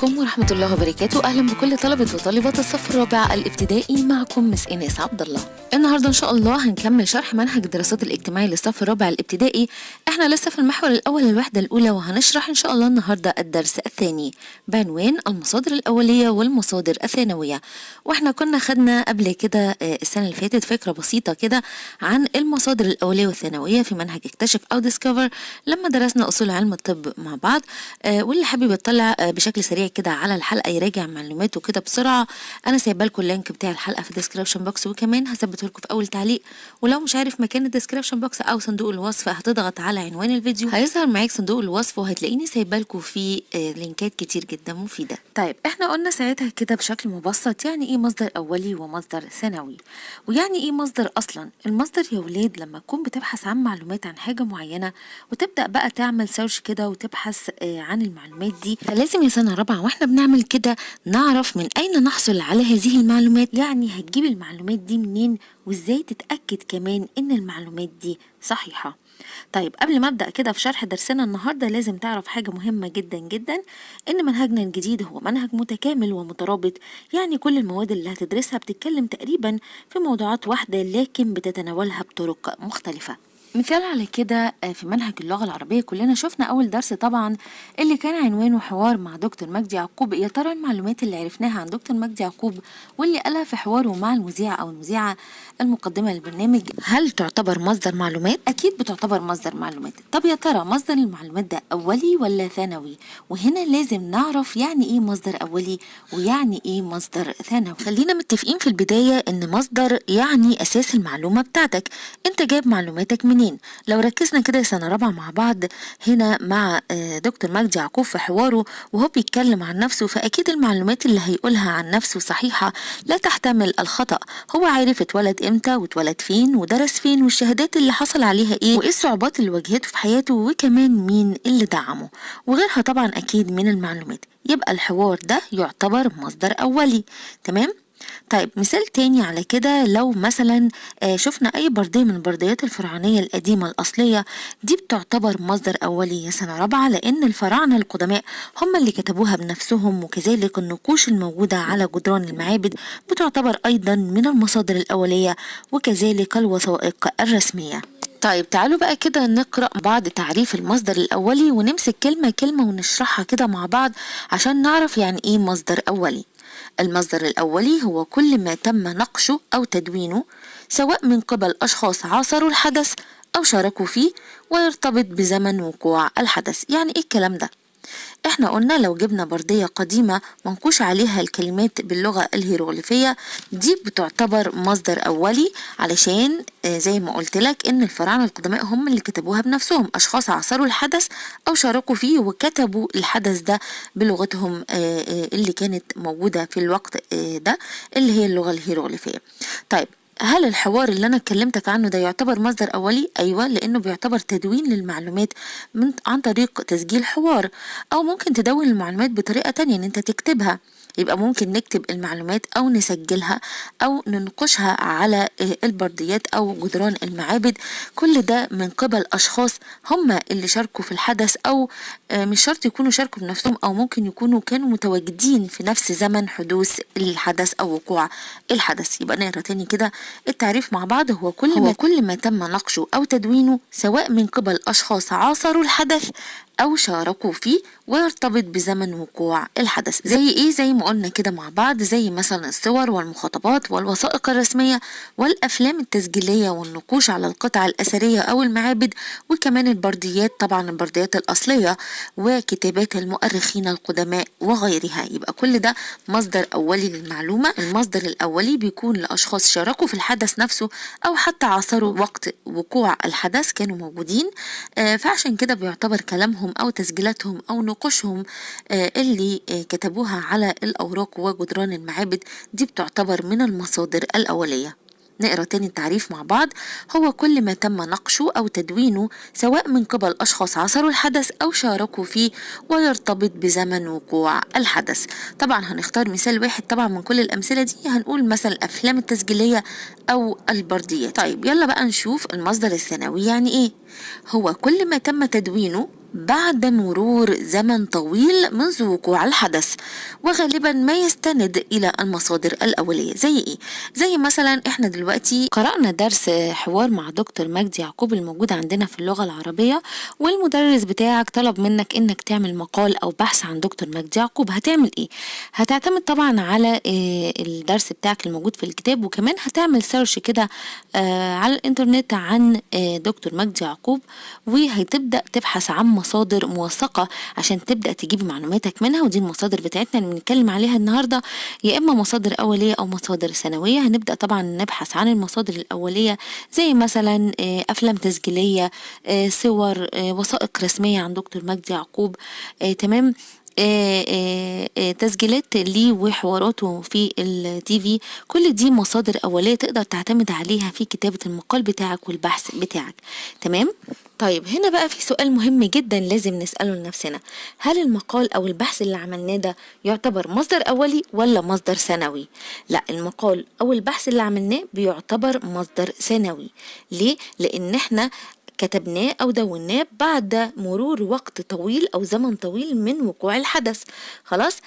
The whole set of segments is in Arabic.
عليكم ورحمة الله وبركاته. أهلا بكل طلبة وطالبات الصف الرابع الابتدائي، معكم مس إيناس عبد الله. النهاردة إن شاء الله هنكمل شرح منهج الدراسات الاجتماعي للصف الرابع الابتدائي. احنا لسه في المحور الأول الوحدة الأولى، وهنشرح إن شاء الله النهاردة الدرس الثاني بعنوان المصادر الأولية والمصادر الثانوية. واحنا كنا خدنا قبل كده السنة اللي فاتت فكرة بسيطة كده عن المصادر الأولية والثانوية في منهج اكتشف أو ديسكفر لما درسنا أصول علم الطب مع بعض. واللي حابب يطلع بشكل سريع كده على الحلقه يراجع معلوماته كده بسرعه، انا سايبه لكم اللينك بتاع الحلقه في الديسكربشن بوكس، وكمان هثبته لكم في اول تعليق. ولو مش عارف مكان الديسكربشن بوكس او صندوق الوصف، هتضغط على عنوان الفيديو هيظهر معاك صندوق الوصف، وهتلاقيني سايبه لكم فيه لينكات كتير جدا مفيده. طيب احنا قلنا ساعتها كده بشكل مبسط يعني ايه مصدر اولي ومصدر ثانوي، ويعني ايه مصدر اصلا. المصدر يا ولاد لما تكون بتبحث عن معلومات عن حاجه معينه، وتبدا بقى تعمل سيرش كده وتبحث عن المعلومات دي، فلازم يا سنه رابعه واحنا بنعمل كده نعرف من اين نحصل على هذه المعلومات. يعني هتجيب المعلومات دي منين، وازاي تتاكد كمان ان المعلومات دي صحيحه. طيب قبل ما ابدا كده في شرح درسنا النهارده، لازم تعرف حاجه مهمه جدا جدا، ان منهجنا الجديد هو منهج متكامل ومترابط. يعني كل المواد اللي هتدرسها بتتكلم تقريبا في موضوعات واحده، لكن بتتناولها بطرق مختلفه. مثال على كده في منهج اللغة العربية، كلنا شفنا أول درس طبعا اللي كان عنوانه حوار مع دكتور مجدي يعقوب. يا ترى المعلومات اللي عرفناها عن دكتور مجدي يعقوب واللي قالها في حواره مع المذيع أو المذيعة المقدمة للبرنامج، هل تعتبر مصدر معلومات؟ أكيد بتعتبر مصدر معلومات. طب يا ترى مصدر المعلومات ده أولي ولا ثانوي؟ وهنا لازم نعرف يعني إيه مصدر أولي ويعني إيه مصدر ثانوي. خلينا متفقين في البداية إن مصدر يعني أساس المعلومة بتاعتك، أنت جايب معلوماتك منين؟ لو ركزنا كده سنة رابعة مع بعض هنا مع دكتور مجدي يعقوب في حواره وهو بيتكلم عن نفسه، فأكيد المعلومات اللي هيقولها عن نفسه صحيحة لا تحتمل الخطأ. هو عارف اتولد امتى واتولد فين ودرس فين، والشهادات اللي حصل عليها ايه، وايه الصعوبات اللي واجهته في حياته، وكمان مين اللي دعمه، وغيرها طبعا أكيد من المعلومات. يبقى الحوار ده يعتبر مصدر أولي. تمام؟ طيب مثال تاني على كده، لو مثلا شفنا أي بردية من البرديات الفرعونية القديمة الأصلية، دي بتعتبر مصدر أولي يا سنة رابعة، لأن الفراعنة القدماء هم اللي كتبوها بنفسهم، وكذلك النقوش الموجودة على جدران المعابد بتعتبر أيضا من المصادر الأولية، وكذلك الوثائق الرسمية. طيب تعالوا بقى كده نقرأ بعض تعريف المصدر الأولي، ونمسك كلمة كلمة ونشرحها كده مع بعض عشان نعرف يعني إيه مصدر أولي. المصدر الأولي هو كل ما تم نقشه أو تدوينه سواء من قبل أشخاص عاصروا الحدث أو شاركوا فيه، ويرتبط بزمن وقوع الحدث. يعني إيه الكلام ده؟ احنا قلنا لو جبنا بردية قديمة منقوش عليها الكلمات باللغة الهيروغليفية، دي بتعتبر مصدر أولي، علشان زي ما قلت لك ان الفراعنة القدماء هم اللي كتبوها بنفسهم، اشخاص عاصروا الحدث او شاركوا فيه وكتبوا الحدث ده بلغتهم اللي كانت موجودة في الوقت ده، اللي هي اللغة الهيروغليفية. طيب هل الحوار اللي انا اتكلمتك عنه ده يعتبر مصدر اولي؟ ايوه، لانه بيعتبر تدوين للمعلومات عن طريق تسجيل حوار، او ممكن تدون المعلومات بطريقة تانية ان انت تكتبها. يبقى ممكن نكتب المعلومات او نسجلها او ننقشها على البرديات او جدران المعابد، كل ده من قبل اشخاص هم اللي شاركوا في الحدث، او مش شرط يكونوا شاركوا بنفسهم، او ممكن يكونوا كانوا متواجدين في نفس زمن حدوث الحدث او وقوع الحدث. يبقى نقرا تاني كده التعريف مع بعض. هو كل ما تم نقشه او تدوينه سواء من قبل اشخاص عاصروا الحدث او شاركوا فيه، ويرتبط بزمن وقوع الحدث. زي ايه؟ زي ما قلنا كده مع بعض، زي مثلا الصور والمخططات والوثائق الرسمية والافلام التسجيلية والنقوش على القطع الاثرية او المعابد، وكمان البرديات، طبعا البرديات الاصلية، وكتابات المؤرخين القدماء وغيرها. يبقى كل ده مصدر اولي للمعلومة. المصدر الاولي بيكون لاشخاص شاركوا في الحدث نفسه او حتى عاصروا وقت وقوع الحدث، كانوا موجودين، فعشان كده بيعتبر كلامهم او تسجيلاتهم او نقوشهم اللي كتبوها على الاوراق وجدران المعابد، دي بتعتبر من المصادر الاولية. نقرأ تاني التعريف مع بعض. هو كل ما تم نقشه أو تدوينه سواء من قبل أشخاص عاصروا الحدث أو شاركوا فيه، ويرتبط بزمن وقوع الحدث. طبعا هنختار مثال واحد طبعا من كل الأمثلة دي، هنقول مثلا الأفلام التسجيلية أو البرديات. طيب يلا بقى نشوف المصدر الثانوي يعني إيه. هو كل ما تم تدوينه بعد مرور زمن طويل منذ وقوع الحدث، وغالبا ما يستند إلى المصادر الأولية. زي إيه؟ زي مثلا إحنا دلوقتي قرأنا درس حوار مع دكتور مجدي يعقوب الموجود عندنا في اللغة العربية، والمدرس بتاعك طلب منك إنك تعمل مقال أو بحث عن دكتور مجدي يعقوب. هتعمل إيه؟ هتعتمد طبعا على الدرس بتاعك الموجود في الكتاب، وكمان هتعمل سيرش كده على الإنترنت عن دكتور مجدي يعقوب، وهتبدأ تبحث عن مصادر موثقة عشان تبدأ تجيب معلوماتك منها. ودي المصادر بتاعتنا اللي بنتكلم عليها النهاردة، يا إما مصادر أولية أو مصادر ثانوية. هنبدأ طبعا نبحث عن المصادر الأولية زي مثلا أفلام تسجيلية، صور، وثائق رسمية عن دكتور مجدي يعقوب، تمام، تسجيلات ليه وحواراته في التي في. كل دي مصادر أولية تقدر تعتمد عليها في كتابة المقال بتاعك والبحث بتاعك، تمام. طيب هنا بقى في سؤال مهم جدا لازم نسأله لنفسنا، هل المقال أو البحث اللي عملناه ده يعتبر مصدر أولي ولا مصدر ثانوي؟ لا، المقال أو البحث اللي عملناه بيعتبر مصدر ثانوي. ليه؟ لأن احنا كتبناه أو دوناه بعد مرور وقت طويل أو زمن طويل من وقوع الحدث. خلاص؟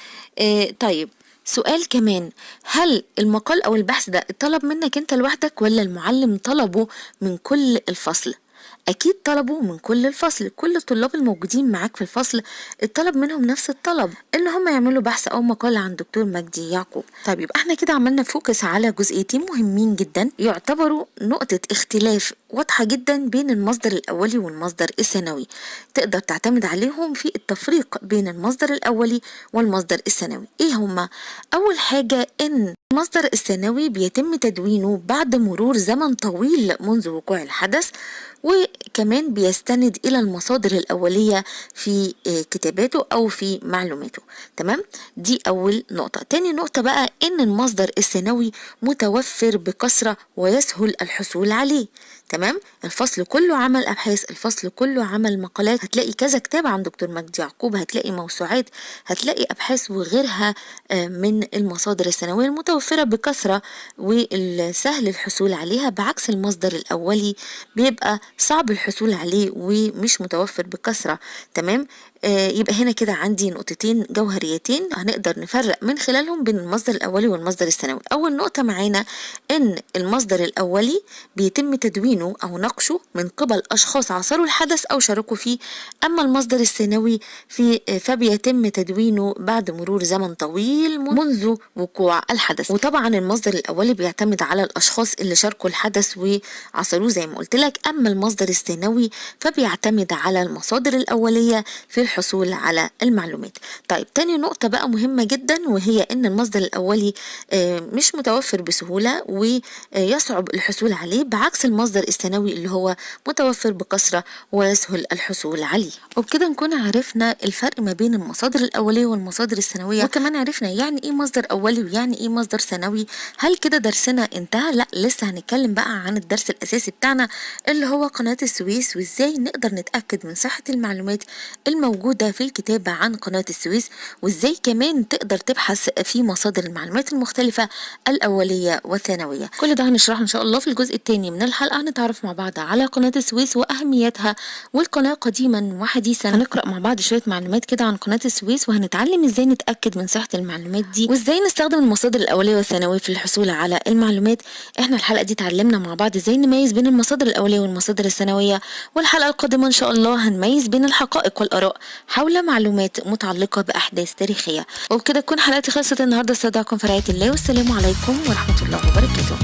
طيب سؤال كمان، هل المقال أو البحث ده اتطلب منك أنت لوحدك ولا المعلم طلبه من كل الفصل؟ أكيد طلبوا من كل الفصل، كل الطلاب الموجودين معاك في الفصل اتطلب منهم نفس الطلب، إن هم يعملوا بحث أو مقال عن دكتور مجدي يعقوب. طيب يبقى احنا كده عملنا فوكس على جزئيتين مهمين جدا يعتبروا نقطة اختلاف واضحة جدا بين المصدر الأولي والمصدر الثانوي، تقدر تعتمد عليهم في التفريق بين المصدر الأولي والمصدر الثانوي. ايه هما؟ أول حاجة إن المصدر الثانوي بيتم تدوينه بعد مرور زمن طويل منذ وقوع الحدث، وكمان بيستند إلى المصادر الأولية في كتاباته أو في معلوماته، تمام. دي أول نقطة. تاني نقطة بقى إن المصدر الثانوي متوفر بكثرة ويسهل الحصول عليه، تمام. الفصل كله عمل أبحاث، الفصل كله عمل مقالات، هتلاقي كذا كتاب عن دكتور مجدي يعقوب، هتلاقي موسوعات، هتلاقي أبحاث وغيرها من المصادر الثانوية المتوفرة بكثرة والسهل الحصول عليها، بعكس المصدر الأولي بيبقى صعب الحصول عليه ومش متوفر بكثرة، تمام. يبقى هنا كده عندي نقطتين جوهريتين هنقدر نفرق من خلالهم بين المصدر الأولي والمصدر الثانوي. أول نقطة معانا إن المصدر الأولي بيتم تدوينه أو نقشه من قبل أشخاص عاصروا الحدث أو شاركوا فيه، أما المصدر الثانوي فبيتم تدوينه بعد مرور زمن طويل منذ وقوع الحدث. وطبعا المصدر الأولي بيعتمد على الأشخاص اللي شاركوا الحدث وعاصروه زي ما قلت لك، أما المصدر الثانوي فبيعتمد على المصادر الأولية في الحصول على المعلومات. طيب تاني نقطة بقى مهمة جدا، وهي ان المصدر الاولي مش متوفر بسهولة ويصعب الحصول عليه، بعكس المصدر الثانوي اللي هو متوفر بكثرة ويسهل الحصول عليه. وبكده نكون عرفنا الفرق ما بين المصادر الاولية والمصادر الثانوية، وكمان عرفنا يعني ايه مصدر اولي ويعني ايه مصدر ثانوي. هل كده درسنا انتهى؟ لا، لسه هنتكلم بقى عن الدرس الاساسي بتاعنا اللي هو قناة السويس، وازاي نقدر نتأكد من صحة المعلومات الموجودة في الكتابة عن قناة السويس، وازاي كمان تقدر تبحث في مصادر المعلومات المختلفة الأولية والثانوية. كل ده هنشرحه إن شاء الله في الجزء الثاني من الحلقة. هنتعرف مع بعض على قناة السويس وأهميتها، والقناة قديما وحديثا. هنقرأ مع بعض شوية معلومات كده عن قناة السويس، وهنتعلم ازاي نتأكد من صحة المعلومات دي، وازاي نستخدم المصادر الأولية والثانوية في الحصول على المعلومات. احنا الحلقة دي اتعلمنا مع بعض ازاي نميز بين المصادر الأولية والمصادر الثانوية، والحلقة القادمة إن شاء الله هنميز بين الحقائق والآراء حول معلومات متعلقة بأحداث تاريخية. وبكده تكون حلقتي خلصت النهاردة. استودعكم في رعاية الله، والسلام عليكم ورحمة الله وبركاته.